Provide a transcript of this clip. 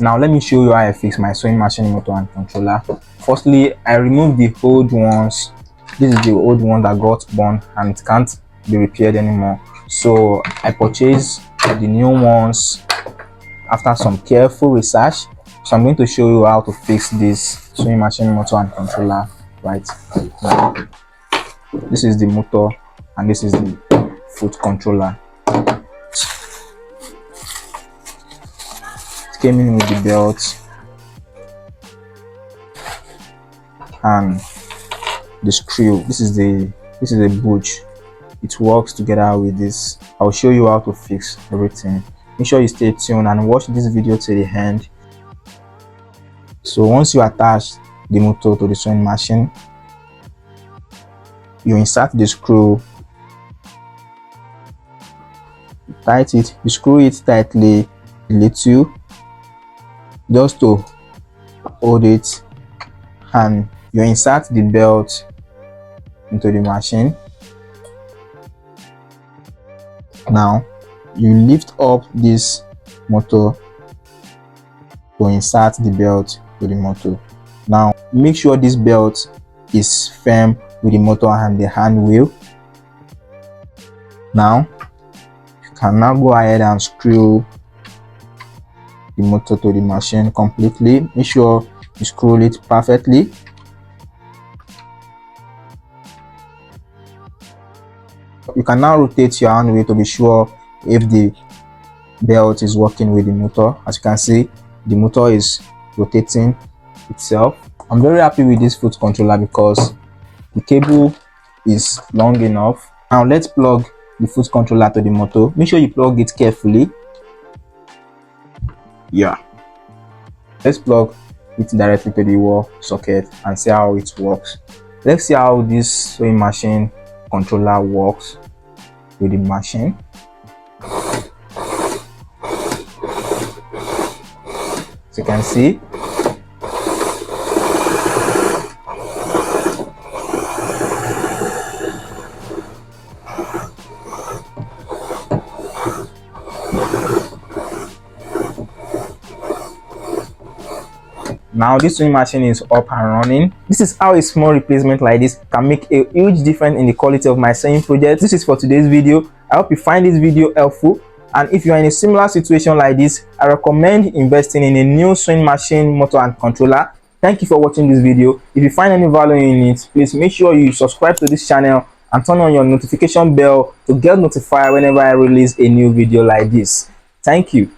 Now let me show you how I fix my sewing machine motor and controller. Firstly, I removed the old ones. This is the old one that got burned and it can't be repaired anymore, so I purchased the new ones after some careful research. So I'm going to show you how to fix this sewing machine motor and controller right now. This is the motor and this is the foot controller. It came in with the belt and the screw. This is a butch. It works together with this. I'll show you how to fix everything. Make sure you stay tuned and watch this video to the end. So once you attach the motor to the sewing machine, you insert the screw, tight it, you screw it tightly a little just to hold it, and you insert the belt into the machine. Now you lift up this motor to insert the belt to the motor. Now make sure this belt is firm with the motor and the hand wheel. Now you can now go ahead and screw the motor to the machine completely. Make sure you screw it perfectly. You can now rotate your hand wheel to be sure if the belt is working with the motor. As you can see, the motor is rotating itself. I'm very happy with this foot controller because the cable is long enough. Now let's plug the foot controller to the motor. Make sure you plug it carefully. Yeah, let's plug it directly to the wall socket and see how it works. Let's see how this sewing machine controller works with the machine. As you can see, now this sewing machine is up and running. This is how a small replacement like this can make a huge difference in the quality of my sewing project. This is for today's video. I hope you find this video helpful, and if you are in a similar situation like this, I recommend investing in a new sewing machine motor and controller. Thank you for watching this video. If you find any value in it, please make sure you subscribe to this channel and turn on your notification bell to get notified whenever I release a new video like this. Thank you.